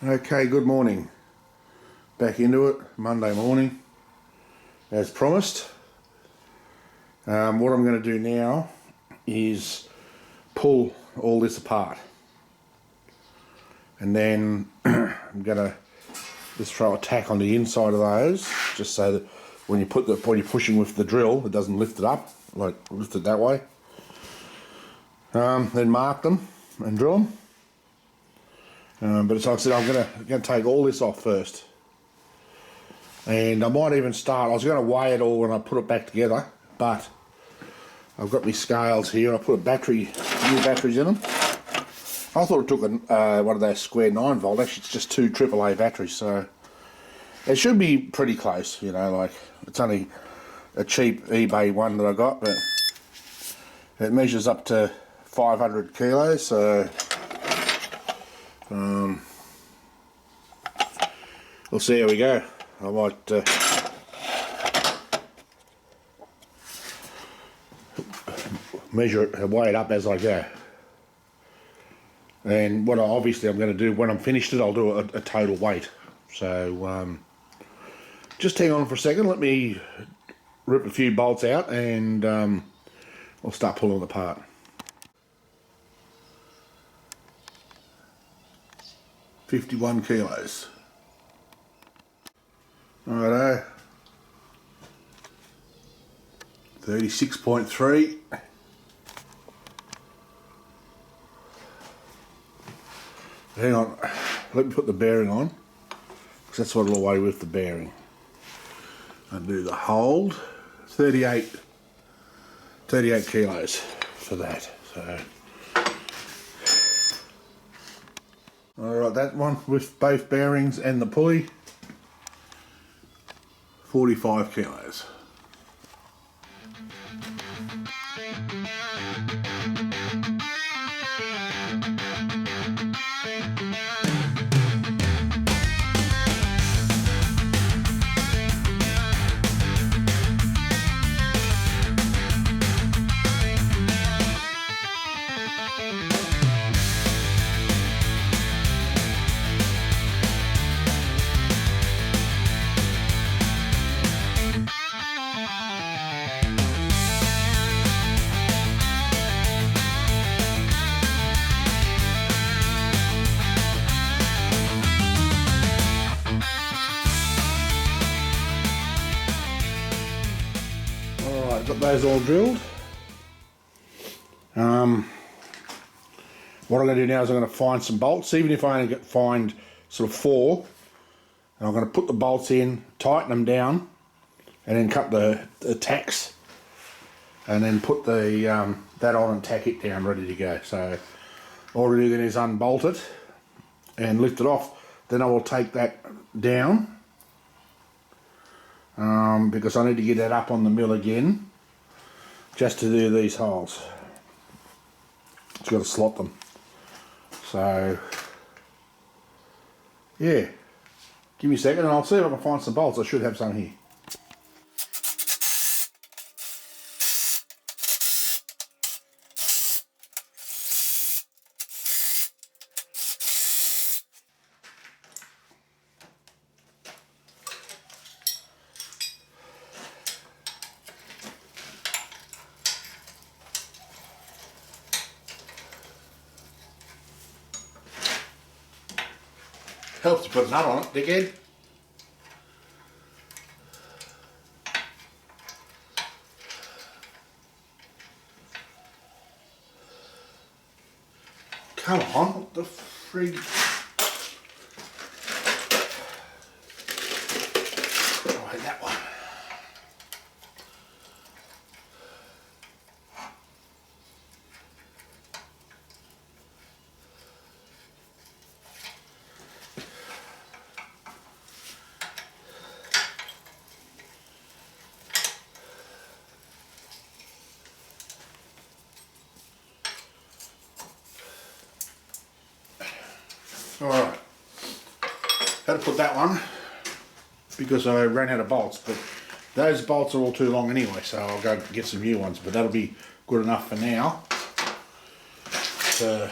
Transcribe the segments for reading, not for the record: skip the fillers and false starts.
Okay, good morning. Back into it, Monday morning, as promised. What I'm going to do now is pull all this apart, and then I'm going to just throw a tack on the inside of those, just so that when you're pushing with the drill, it doesn't lift it up, like lift it that way. Then mark them and drill them. But as I said, I'm going to take all this off first, and I might even start. I was going to weigh it all when I put it back together, but I've got my scales here. I put new batteries in them. I thought it took one of those square 9-volt. Actually, it's just two AAA batteries, so it should be pretty close. You know, like it's only a cheap eBay one that I got, but it measures up to 500 kilos. So we'll see how we go. I might measure it and weigh it up as I go. And what obviously I'm going to do when I'm finished it, I'll do a total weight. So just hang on for a second. Let me rip a few bolts out, and I'll start pulling it apart. $51 kilos. Righto. 36.3. Hang on, let me put the bearing on, because that's what it'll weigh with the bearing. I'll do the hold. 38 kilos for that. So alright, that one with both bearings and the pulley, 45 kilos. Got those all drilled. What I'm going to do now is I'm going to find some bolts, even if I only find sort of 4, and I'm going to put the bolts in, tighten them down, and then cut the tacks, and then put the that on and tack it down, ready to go. So all we do then is unbolt it and lift it off. Then I will take that down, because I need to get that up on the mill again, just to do these holes. It's got to slot them. So yeah, give me a second and I'll see if I can find some bolts. I should have some here. Helps to put a nut on it, dickhead. Come on, what the frig? Oh, that one. Alright, had to put that one because I ran out of bolts, but those bolts are all too long anyway, so I'll go get some new ones, but that'll be good enough for now. So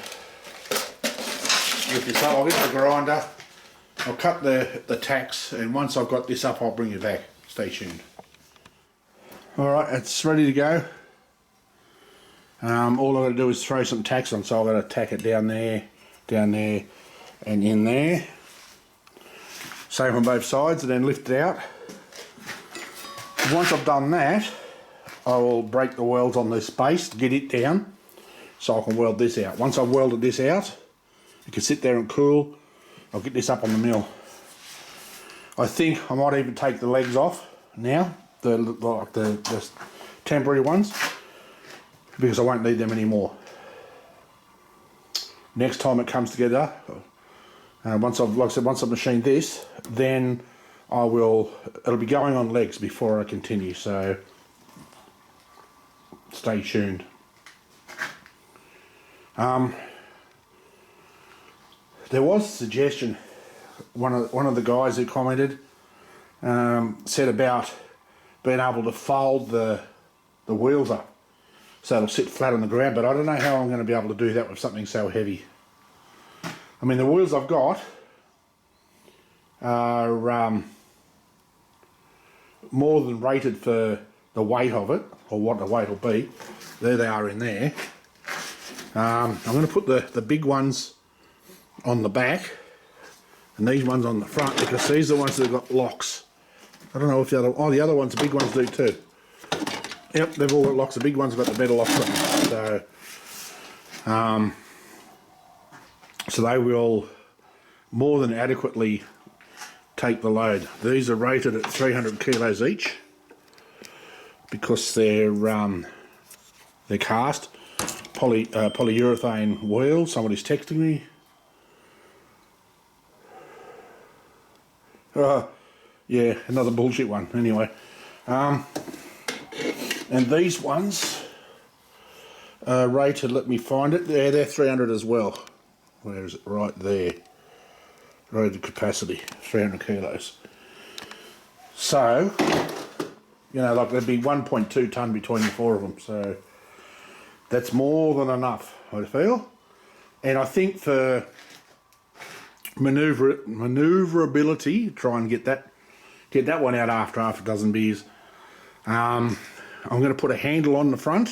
with this, I'll get the grinder I'll cut the tacks, and once I've got this up I'll bring you back. Stay tuned. Alright, it's ready to go. All I've got to do is throw some tacks on, so I've got to tack it down there, and in there. Same on both sides, and then lift it out. Once I've done that, I will break the welds on this base to get it down, so I can weld this out. Once I've welded this out, it can sit there and cool. I'll get this up on the mill. I think I might even take the legs off now, the temporary ones, because I won't need them anymore. Next time it comes together, once I've machined this, then it'll be going on legs before I continue, so stay tuned. There was a suggestion, one of the guys who commented said about being able to fold the wheels up so it'll sit flat on the ground, but I don't know how I'm going to be able to do that with something so heavy. I mean, the wheels I've got are more than rated for the weight of it, or what the weight will be. There they are in there. I'm going to put the big ones on the back and these ones on the front, because these are the ones that have got locks. I don't know if the other ones, the big ones do too. Yep, they've all got locks. The big ones have got the better locks on them. So they will more than adequately take the load. These are rated at 300 kilos each because they're cast polyurethane wheels. Somebody's texting me. Yeah, another bullshit one. Anyway, and these ones are rated, let me find it, they're 300 as well. Where is it? Right there. Rated capacity, 300 kilos. So, you know, like there'd be 1.2 tonne between the four of them, so that's more than enough, I feel. And I think for maneuverability, try and get that one out after half a dozen beers. I'm going to put a handle on the front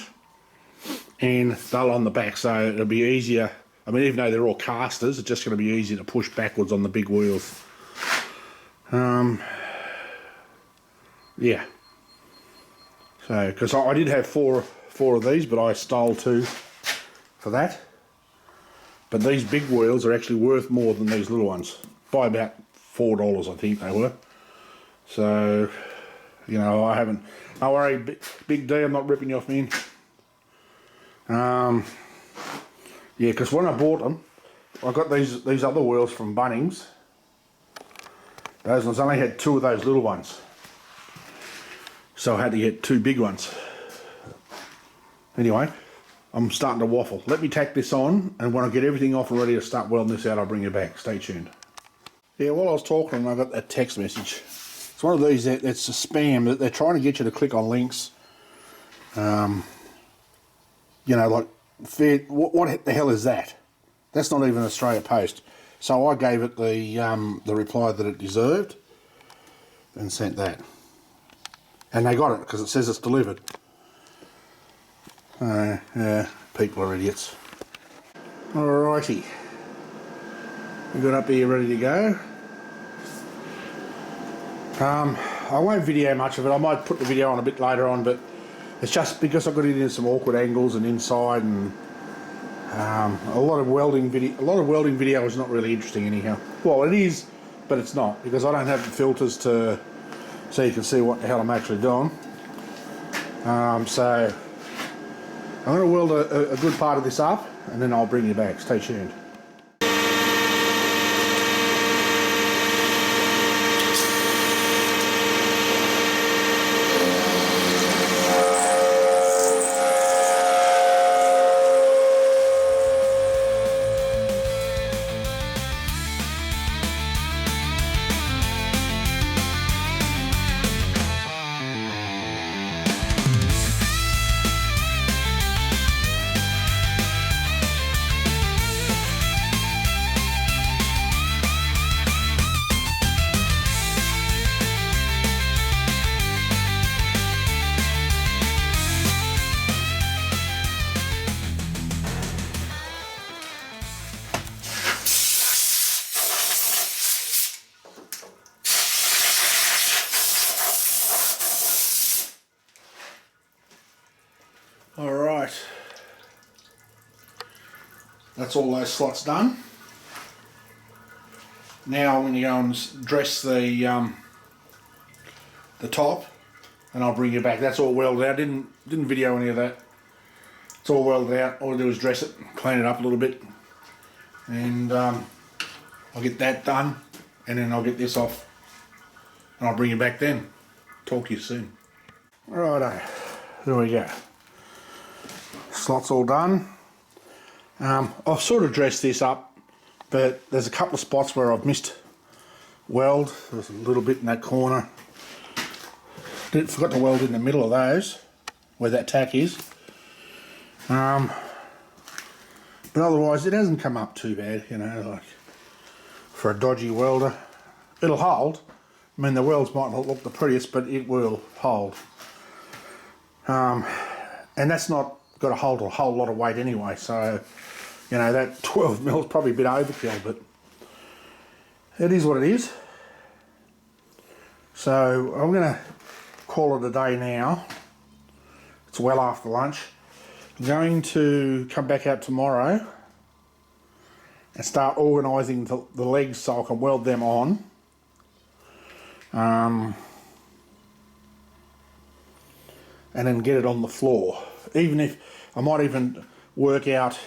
and dull on the back, so it'll be easier. I mean, even though they're all casters, it's just going to be easier to push backwards on the big wheels. Yeah. So, because I did have four of these, but I stole 2 for that. But these big wheels are actually worth more than these little ones, by about $4, I think they were. So, you know, I haven't. Don't worry, Big D, I'm not ripping you off, man. Yeah, because when I bought them, I got these other wheels from Bunnings. Those ones only had 2 of those little ones, so I had to get 2 big ones. Anyway, I'm starting to waffle. Let me tack this on, and when I get everything off and ready to start welding this out, I'll bring you back. Stay tuned. Yeah, while I was talking, I got that text message. It's one of these that's a spam. They're trying to get you to click on links. You know, like, what the hell is that? That's not even Australia Post. So I gave it the reply that it deserved and sent that. And they got it because it says it's delivered. Yeah, people are idiots. Alrighty. We got up here ready to go. I won't video much of it. I might put the video on a bit later on, but it's just because I've got it in some awkward angles and inside, and a lot of welding video is not really interesting anyhow. Well, it is, but it's not, because I don't have the filters so you can see what the hell I'm actually doing. So I'm going to weld a good part of this up, and then I'll bring you back. Stay tuned. Alright, that's all those slots done. Now I'm going to go and dress the top, and I'll bring you back. That's all welded out. Didn't video any of that. It's all welded out. All I do is dress it, clean it up a little bit, and I'll get that done, and then I'll get this off, and I'll bring you back then. Talk to you soon. Righto, there we go. Slots all done. I've sort of dressed this up, but there's a couple of spots where I've missed weld. There's a little bit in that corner. Forgot to weld in the middle of those, where that tack is. But otherwise it hasn't come up too bad, you know, like for a dodgy welder. It'll hold. I mean, the welds might not look the prettiest, but it will hold. And that's not got to hold a whole lot of weight anyway, so you know, that 12mm is probably a bit overkill, but it is what it is. So I'm going to call it a day now. It's well after lunch. I'm going to come back out tomorrow and start organising the legs so I can weld them on. And then get it on the floor. Even if I might even work out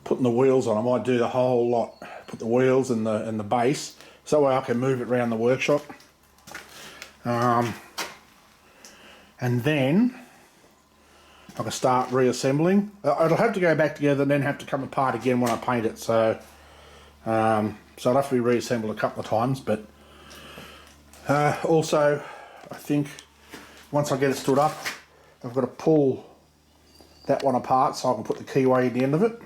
putting the wheels on, I might do the whole lot. Put the wheels and the base, so that way I can move it around the workshop. And then I can start reassembling. It'll have to go back together and then have to come apart again when I paint it. So, so I'll have to be reassembled a couple of times. But also, I think once I get it stood up, I've got to pull that one apart so I can put the keyway in the end of it.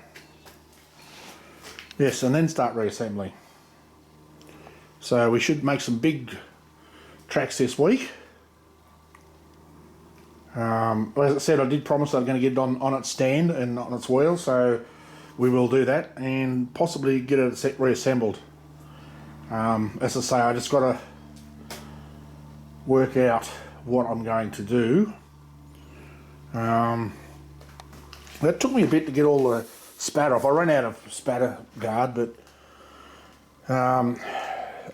Yes, and then start reassembling. So we should make some big tracks this week. As I said, I did promise I was going to get it on its stand and on its wheel, so we will do that and possibly get it reassembled. As I say, I just got to work out what I'm going to do. That took me a bit to get all the spatter off. I ran out of spatter guard, but I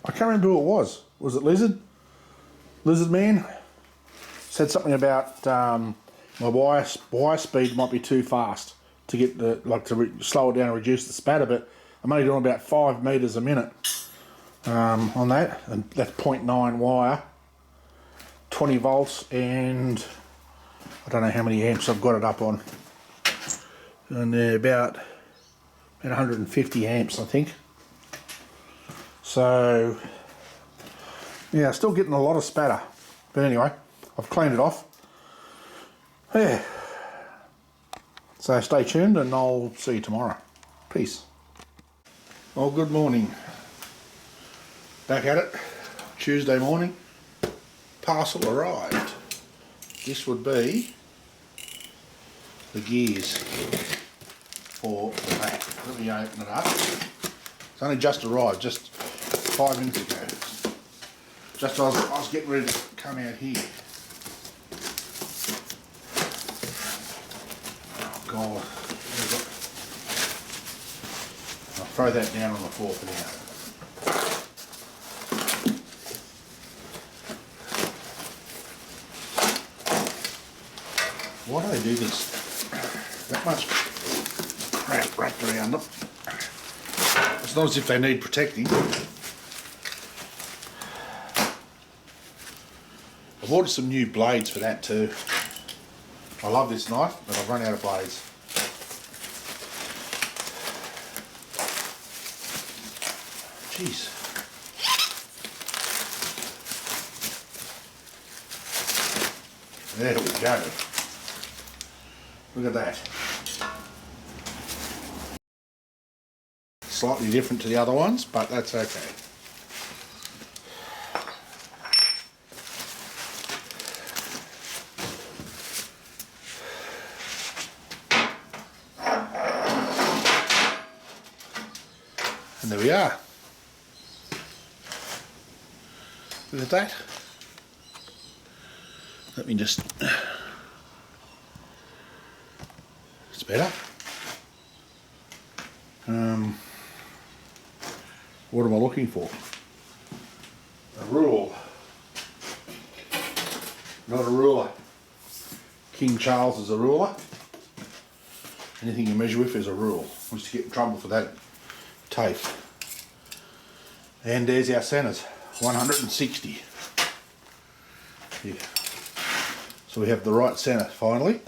can't remember who it was. Was it Lizard? Lizard Man? Said something about my wire speed might be too fast to get the slow it down and reduce the spatter, but I'm only doing about 5 meters a minute on that, and that's 0.9 wire, 20 volts, and I don't know how many amps I've got it up on, and they're about 150 amps, I think. So yeah, still getting a lot of spatter, but anyway, I've cleaned it off. Yeah. So stay tuned and I'll see you tomorrow. Peace. Well, good morning. Back at it. Tuesday morning. Parcel arrived. This would be the gears for the back. Let me open it up. It's only just arrived, just 5 minutes ago. Just as I was getting ready to come out here. Oh God. I'll throw that down on the floor for now. Why do they do this? That much crap wrapped around them. It's not as if they need protecting. I've ordered some new blades for that too. I love this knife, but I've run out of blades. Jeez. There we go. Look at that. Slightly different to the other ones, but that's okay. And there we are. Look at that. Let me just That's better. What am I looking for? A rule. Not a ruler. King Charles is a ruler. Anything you measure with is a rule. We used to get in trouble for that tape. And there's our centres, 160. Yeah. So we have the right centre finally.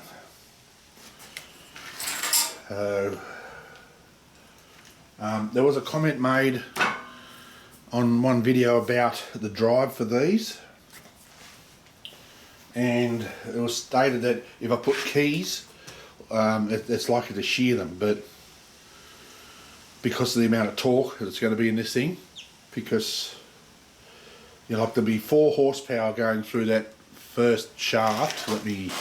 There was a comment made on one video about the drive for these, and it was stated that if I put keys, it's likely to shear them, but because of the amount of torque that's going to be in this thing, because like there'll be 4 horsepower going through that first shaft. Let me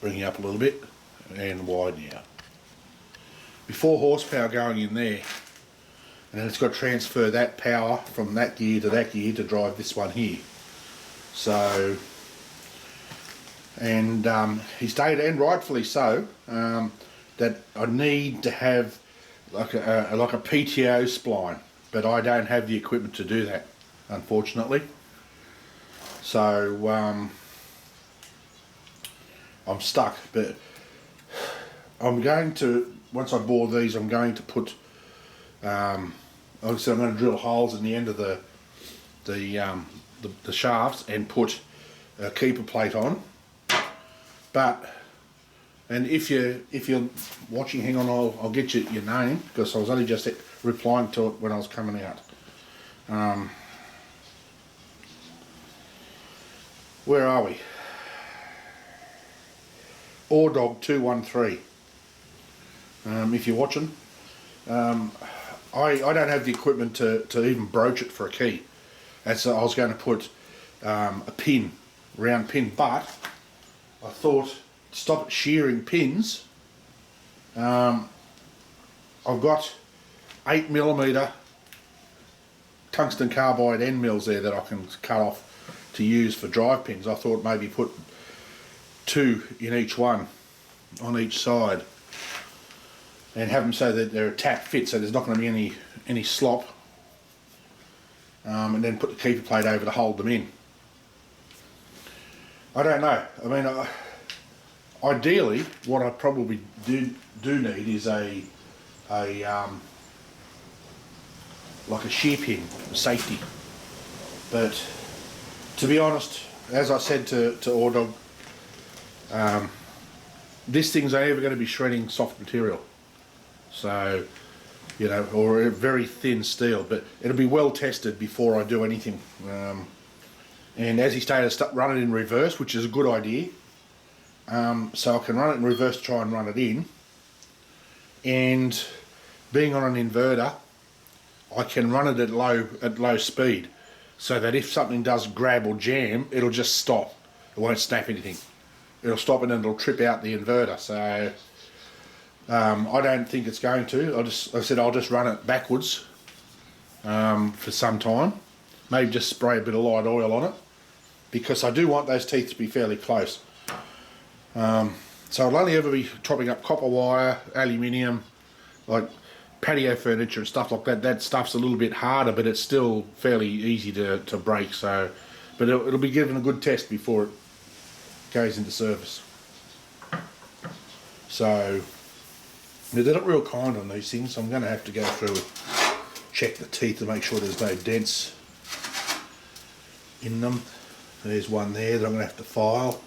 bring you up a little bit and widen you out. Be 4 horsepower going in there, and then it's got to transfer that power from that gear to drive this one here. So, and he stated, and rightfully so, that I need to have like a PTO spline, but I don't have the equipment to do that, unfortunately. So I'm stuck, but I'm going to, once I bore these, I'm going to put, obviously I'm going to drill holes in the end of the shafts and put a keeper plate on. But, and if you're watching, hang on, I'll get you your name, because I was only just replying to it when I was coming out. Where are we? Ordog213. If you're watching, I don't have the equipment to even broach it for a key. I was going to put a pin, round pin, but I thought to stop it shearing pins, I've got 8mm tungsten carbide end mills there that I can cut off to use for drive pins. I thought maybe put 2 in each one, on each side, and have them so that they're a tap fit, so there's not going to be any slop, and then put the keeper plate over to hold them in. I don't know. I mean, ideally, what I probably do need is a like a shear pin, a safety. But to be honest, as I said to Ordog, this thing's only ever going to be shredding soft material, so or a very thin steel, but it'll be well tested before I do anything. And as he stated, run it in reverse, which is a good idea. So I can run it in reverse to try and run it in, and being on an inverter, I can run it at low speed, so that if something does grab or jam, it'll just stop. It won't snap anything. It'll stop and then it'll trip out the inverter. So I don't think it's going to. I said I'll just run it backwards for some time. Maybe just spray a bit of light oil on it, because I do want those teeth to be fairly close. So I'll only ever be topping up copper wire, aluminium, like patio furniture and stuff like that. That stuff's a little bit harder, but it's still fairly easy to break. So, but it'll be given a good test before it goes into service. So they're not real kind on these things, so I'm going to have to go through and check the teeth to make sure there's no dents in them. There's one there that I'm going to have to file.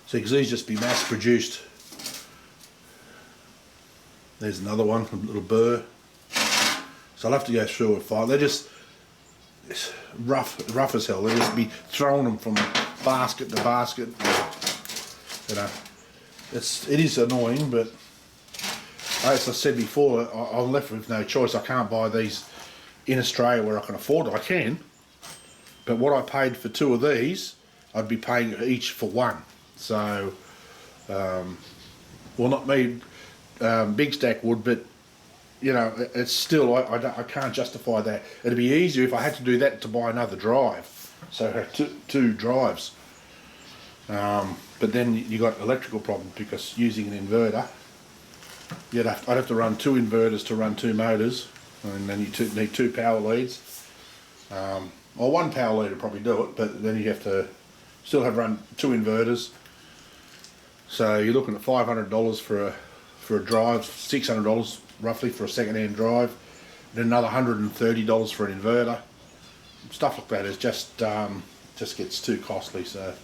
So because these just be mass produced. There's another one, a little burr. So I'll have to go through and file. They're just rough as hell. They'll just be throwing them from basket to basket. It is annoying, but as I said before, I'm left with no choice. I can't buy these in Australia where I can afford it. I can, but what I paid for 2 of these, I'd be paying each for 1. So, well, not me, Big Stack would, but it's still, I can't justify that. It'd be easier if I had to do that to buy another drive. So I have two drives. but then you got electrical problems because using an inverter, I'd have to run 2 inverters to run 2 motors, and then you need 2 power leads. Or 1 power lead would probably do it, but then you have to still have run 2 inverters. So you're looking at $500 for a drive, $600 roughly for a second-hand drive, then another $130 for an inverter. Stuff like that is just gets too costly. So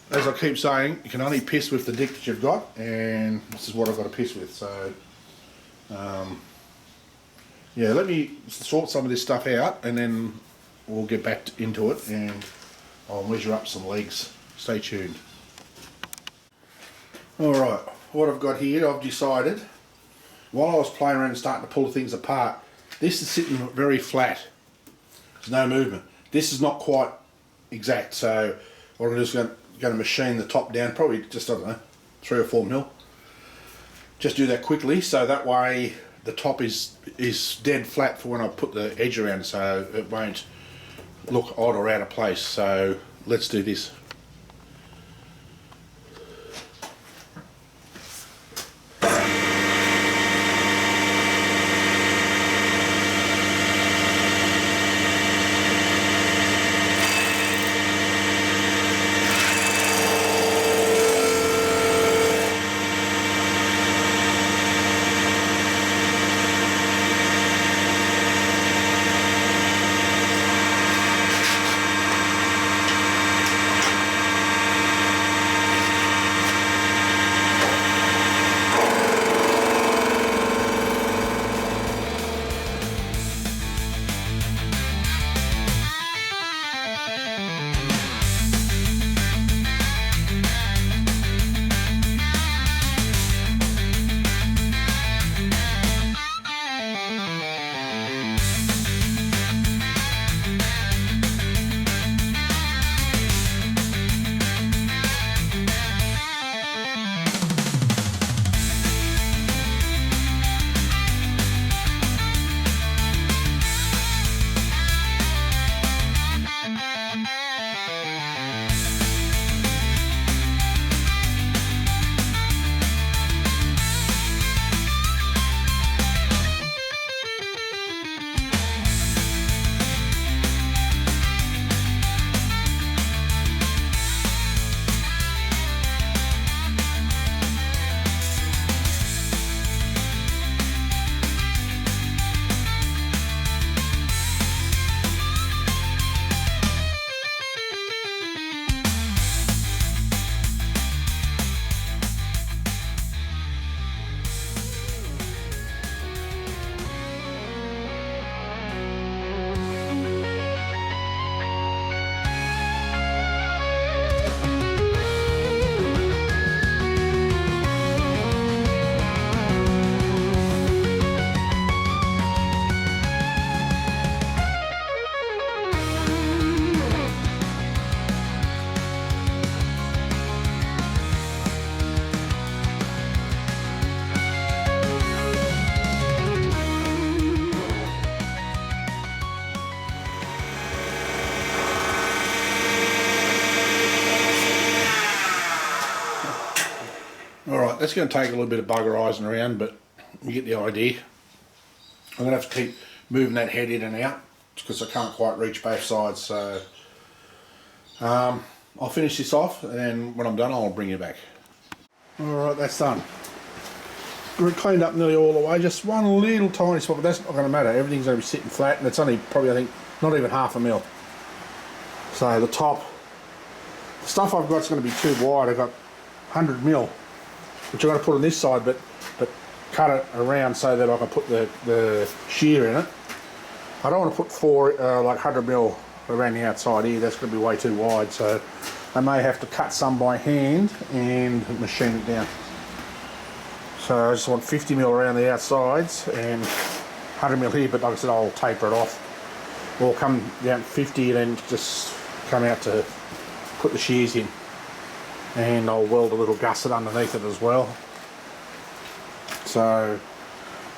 as I keep saying, you can only piss with the dick that you've got, and this is what I've got to piss with. So yeah, let me sort some of this stuff out and then we'll get back into it and I'll measure up some legs. Stay tuned. Alright, what I've got here, I've decided, while I was playing around and starting to pull things apart, this is sitting very flat. There's no movement. This is not quite exact, so what I'm just going to machine the top down, probably just, I don't know, 3 or 4 mil. Just do that quickly, so that way the top is dead flat for when I put the edge around, so it won't look odd or out of place. So let's do this. Alright, that's going to take a little bit of buggerising around, but you get the idea. I'm going to have to keep moving that head in and out because I can't quite reach both sides. So I'll finish this off, and then when I'm done I'll bring you back. Alright, that's done. We've cleaned up nearly all the way, just one little tiny spot, but that's not going to matter. Everything's going to be sitting flat, and it's only probably, I think, not even half a mil. So the top, the stuff I've got is going to be too wide. I've got 100 mil, which I've got to put on this side, but cut it around so that I can put the shear in it. I don't want to put like 100 mil around the outside here. That's going to be way too wide, so I may have to cut some by hand and machine it down. So I just want 50 mil around the outsides and 100 mil here, but like I said, I'll taper it off. Or come down 50 and then just come out to put the shears in. And I'll weld a little gusset underneath it as well. So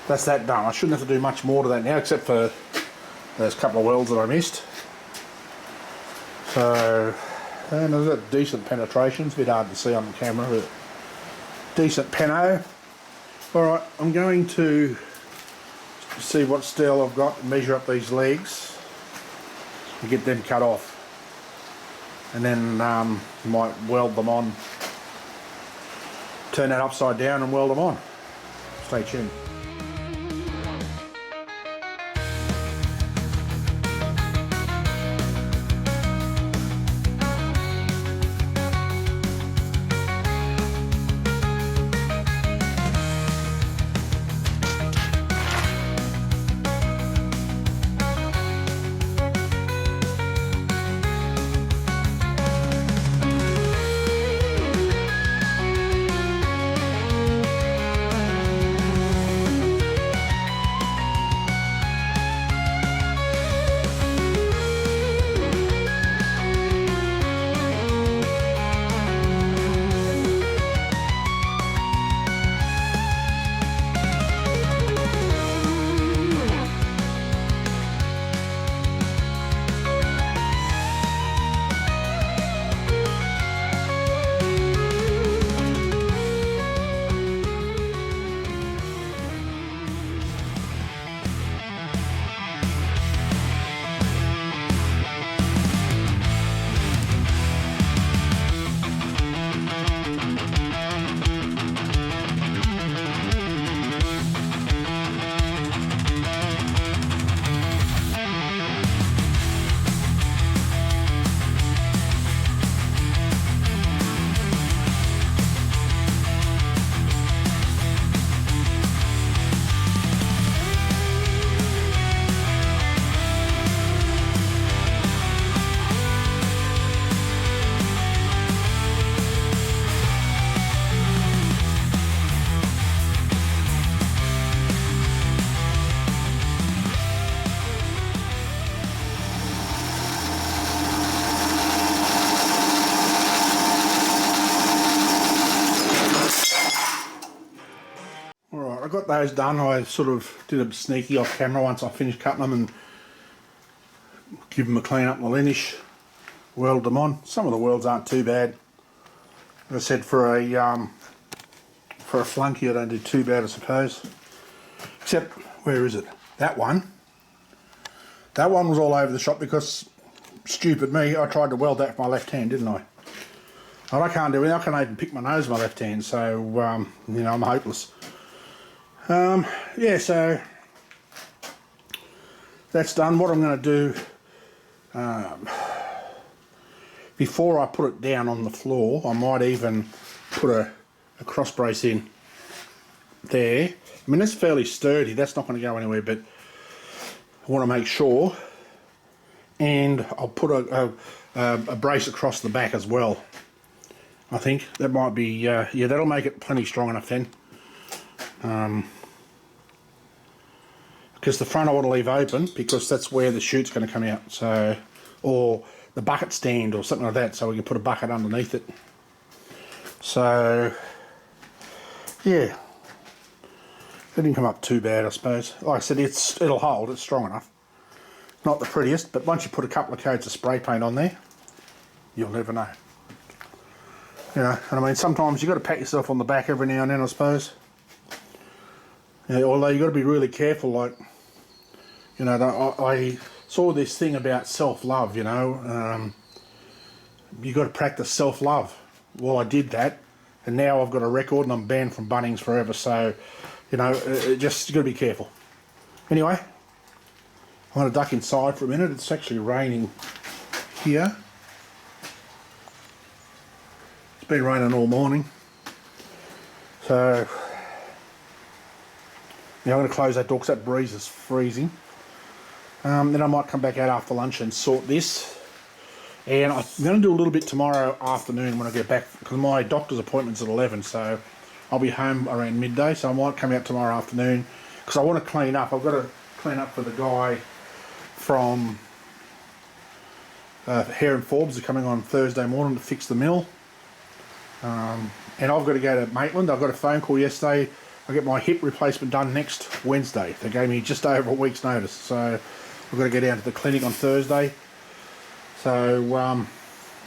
that's that done. I shouldn't have to do much more to that now, except for those couple of welds that I missed. So And there's a decent penetration. It's a bit hard to see on the camera, but decent peno. Alright, I'm going to see what steel I've got, measure up these legs and get them cut off. And then might weld them on. Turn that upside down and weld them on. Stay tuned. I got those done. I sort of did a sneaky off camera once I finished cutting them and give them a clean up and a linish, weld them on. Some of the welds aren't too bad. As I said, for a flunky I don't do too bad, I suppose. Except, where is it? That one was all over the shop because, stupid me, I tried to weld that with my left hand, didn't I? And I can't do it. I can't even pick my nose with my left hand, so you know, I'm hopeless. Yeah, so that's done. What I'm going to do, before I put it down on the floor, I might even put a cross brace in there. I mean, that's fairly sturdy, that's not going to go anywhere, but I want to make sure. And I'll put a brace across the back as well. I think that might be, yeah, that'll make it plenty strong enough then. Because the front I want to leave open because that's where the chute's going to come out, so, or the bucket stand or something like that, so we can put a bucket underneath it. So yeah, it didn't come up too bad, I suppose. Like I said, it'll hold, it's strong enough. Not the prettiest, but once you put a couple of coats of spray paint on there, you'll never know. You know, and I mean, sometimes you've got to pat yourself on the back every now and then, I suppose. Yeah, although you've got to be really careful, like, you know, I saw this thing about self-love, you know, you've got to practice self-love. Well, I did that, and now I've got a record and I'm banned from Bunnings forever, so, you know, just got to be careful. Anyway, I'm going to duck inside for a minute. It's actually raining here. It's been raining all morning, so yeah, I'm going to close that door because that breeze is freezing. Then I might come back out after lunch and sort this. And I'm going to do a little bit tomorrow afternoon when I get back, because my doctor's appointment's at 11, so I'll be home around midday, so I might come out tomorrow afternoon because I want to clean up. I've got to clean up for the guy from Hare and Forbes are coming on Thursday morning to fix the mill. And I've got to go to Maitland. I got a phone call yesterday. I get my hip replacement done next Wednesday. They gave me just over a week's notice, so I've got to go down to the clinic on Thursday. So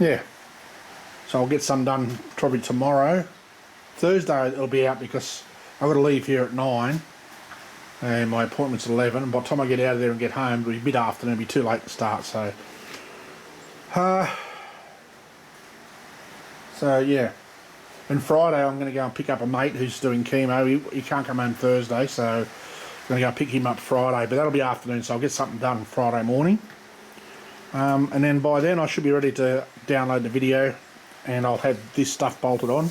yeah, So I'll get some done probably tomorrow. Thursday it'll be out because I've got to leave here at 9 and my appointment's at 11, and by the time I get out of there and get home it'll be a bit afternoon, it'll be too late to start, so yeah. And Friday I'm going to go and pick up a mate who's doing chemo. He can't come home Thursday, so I'm going to go pick him up Friday, but that'll be afternoon, so I'll get something done Friday morning. And then by then I should be ready to download the video, and I'll have this stuff bolted on,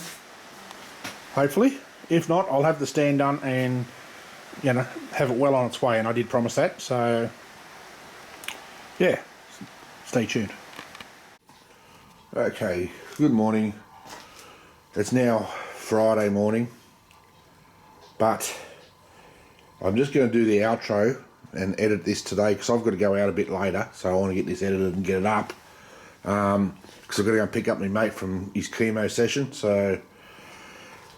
hopefully. If not, I'll have the stand done and, you know, have it well on its way, and I did promise that, so yeah, stay tuned. Okay, good morning. It's now Friday morning, but I'm just going to do the outro and edit this today because I've got to go out a bit later, so I want to get this edited and get it up, because I've got to go and pick up my mate from his chemo session. So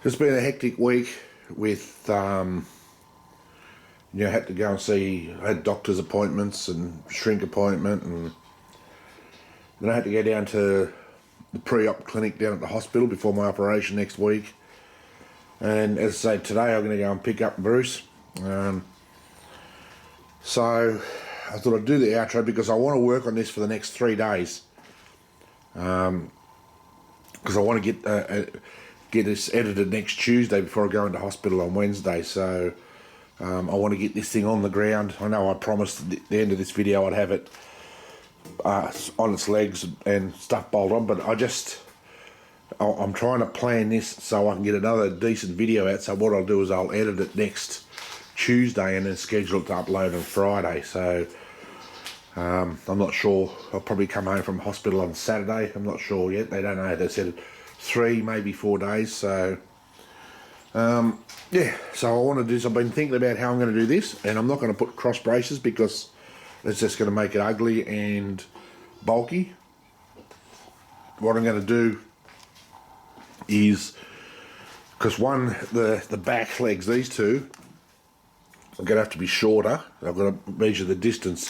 it's been a hectic week with you know, had to go and see, I had doctor's appointments and shrink appointment, and then I had to go down to the pre-op clinic down at the hospital before my operation next week. And as I say, today I'm going to go and pick up Bruce. So I thought I'd do the outro because I want to work on this for the next 3 days, because I want to get this edited next Tuesday before I go into hospital on Wednesday. So I want to get this thing on the ground. I know I promised at the end of this video I'd have it on its legs and stuff bolted on, but I'm trying to plan this so I can get another decent video out. So what I'll do is I'll edit it next Tuesday and then schedule it to upload on Friday. So I'm not sure. I'll probably come home from hospital on Saturday. I'm not sure yet. They don't know. They said 3, maybe 4 days. So yeah, so I want to do this. I've been thinking about how I'm going to do this, and I'm not going to put cross braces because it's just going to make it ugly and bulky. What I'm going to do is, because the back legs, these two, are going to have to be shorter. I've got to measure the difference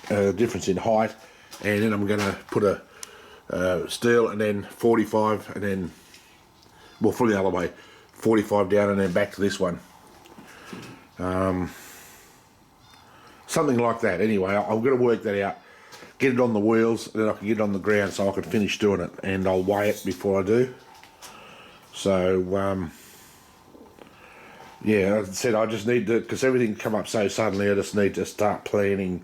in height, and then I'm going to put a steel and then 45, and then, well, fully the other way, 45 down and then back to this one. Something like that. Anyway, I'm going to work that out, get it on the wheels, then I can get it on the ground so I can finish doing it, and I'll weigh it before I do. So yeah, as I said, I just need to, because everything come up so suddenly, I just need to start planning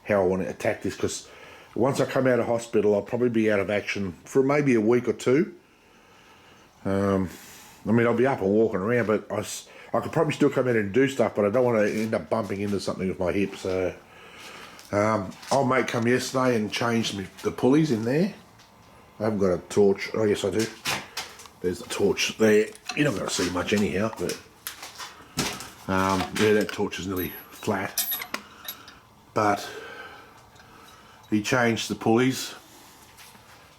how I want to attack this, because once I come out of hospital I'll probably be out of action for maybe a week or two. I mean, I'll be up and walking around, but I could probably still come in and do stuff, but I don't want to end up bumping into something with my hip. So old mate come yesterday and changed the pulleys in there. I haven't got a torch. Oh yes I do. There's the torch there. You're not going to see much anyhow, but yeah, that torch is nearly flat. But he changed the pulleys.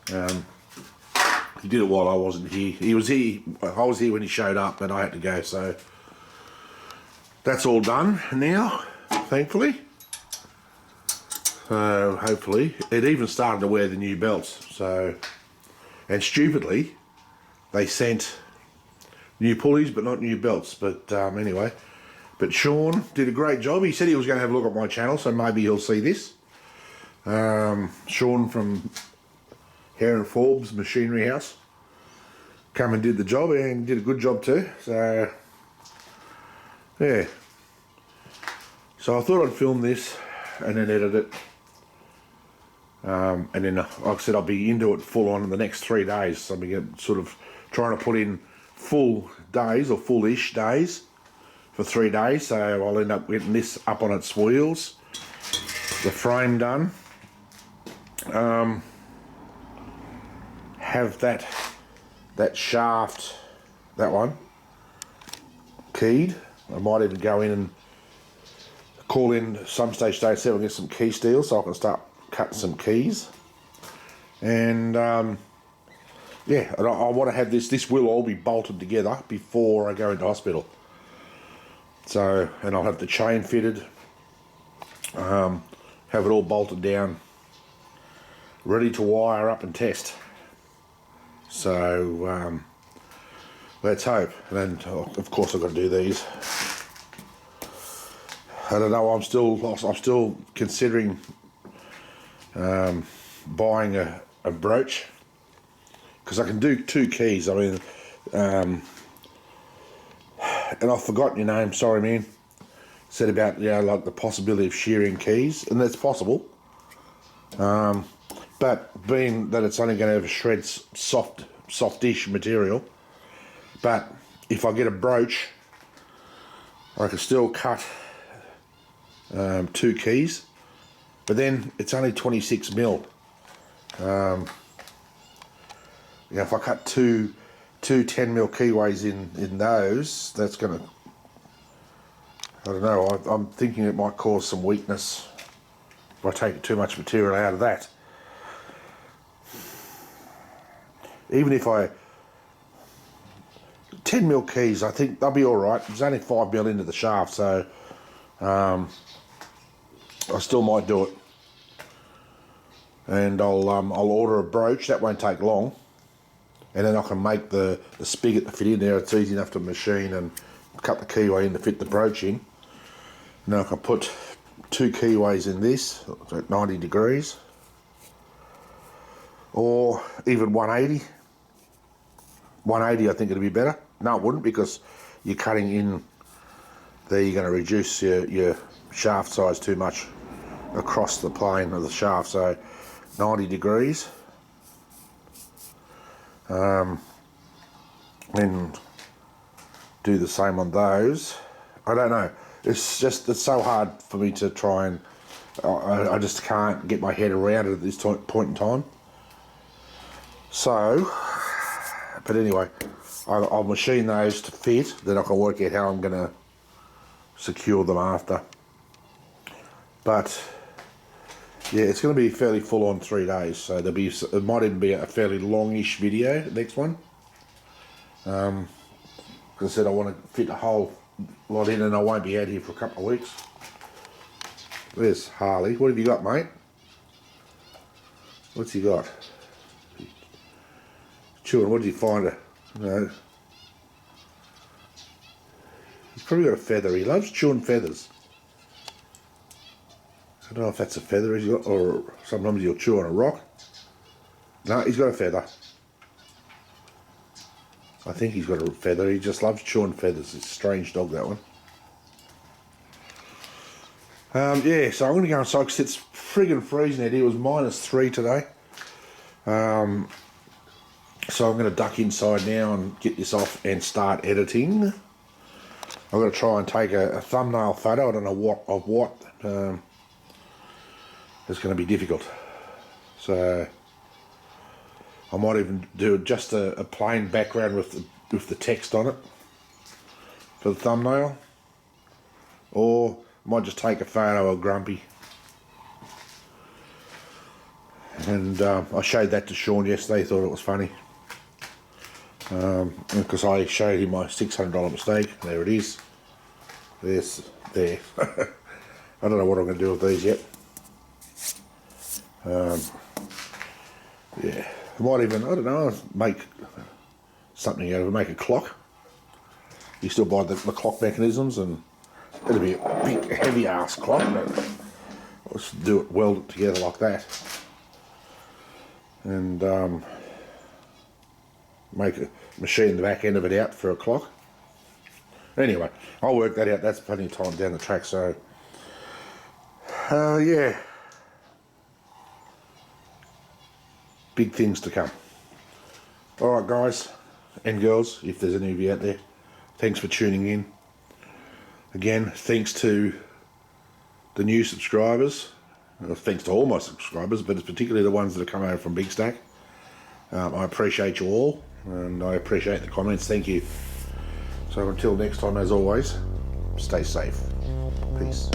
He did it while I wasn't here. He was here. I was here when he showed up, but I had to go. So that's all done now, thankfully. So hopefully, it even started to wear the new belts. So, and stupidly, they sent new pulleys but not new belts. But anyway, but Sean did a great job. He said he was going to have a look at my channel, so maybe he'll see this. Sean from Hare and Forbes Machinery House come and did the job, and did a good job too. So yeah, so I thought I'd film this and then edit it, and then like I said, I'll be into it full on in the next 3 days. So I'll be sort of trying to put in full days or full-ish days for 3 days. So I'll end up getting this up on its wheels, the frame done, have that shaft, that one, keyed. I might even go in and call in some stage today, see if I can get some key steel so I can start cutting some keys. And yeah, and I want to have this will all be bolted together before I go into hospital. So, and I'll have the chain fitted, have it all bolted down, ready to wire up and test. So let's hope. And then of course I've got to do these. I don't know. I'm still considering buying a brooch, because I can do 2 keys. I mean, and I've forgotten your name. Sorry, man. Said about, you know, like the possibility of shearing keys, and that's possible. But being that it's only going to have a shred softish material, but if I get a brooch, I can still cut 2 keys, but then it's only 26 mil. You know, if I cut two 10 mil keyways in those, that's gonna, I don't know, I'm thinking it might cause some weakness if I take too much material out of that. Even if 10 mil keys, I think they'll be alright. It's only 5 mil into the shaft, so I still might do it. And I'll order a brooch. That won't take long, and then I can make the spigot to fit in there. It's easy enough to machine and cut the keyway in to fit the brooch in. Now I can put 2 keyways in this at 90 degrees, or even 180. 180, I think it'd be better. No, it wouldn't, because you're cutting in there. You're going to reduce your shaft size too much across the plane of the shaft. So 90 degrees. And do the same on those. I don't know. It's so hard for me to try and I just can't get my head around it at this point in time. So, but anyway, I'll machine those to fit, then I can work out how I'm going to secure them after. But yeah, it's going to be fairly full on 3 days, so it might even be a fairly longish video, the next one. Because I said I want to fit a whole lot in, and I won't be out here for a couple of weeks. There's Harley. What have you got, mate? What's he got? Chewing. What did you find her? No. He's probably got a feather. He loves chewing feathers. I don't know if that's a feather he's got, or sometimes he'll chew on a rock. No, he's got a feather. I think he's got a feather. He just loves chewing feathers. It's a strange dog, that one. Yeah, so I'm going to go inside because it's friggin' freezing out here. It was -3 today. So I'm going to duck inside now and get this off and start editing. I've got to try and take a thumbnail photo. I don't know what. It's going to be difficult. So I might even do just a plain background with the text on it for the thumbnail, or I might just take a photo of Grumpy. And I showed that to Sean yesterday. He thought it was funny, because I showed him my $600 mistake. There it is. There. I don't know what I'm going to do with these yet. Yeah, I might even, I don't know, make something out of it, make a clock. You still buy the clock mechanisms, and it'll be a big heavy ass clock, but let's do it, weld it together like that, and make a machine the back end of it out for a clock. Anyway, I'll work that out. That's plenty of time down the track. So yeah, big things to come. Alright guys and girls, if there's any of you out there, thanks for tuning in. Again, thanks to the new subscribers. Well, thanks to all my subscribers, but it's particularly the ones that have come over from Big Stack. I appreciate you all, and I appreciate the comments. Thank you. So until next time, as always, stay safe. Peace.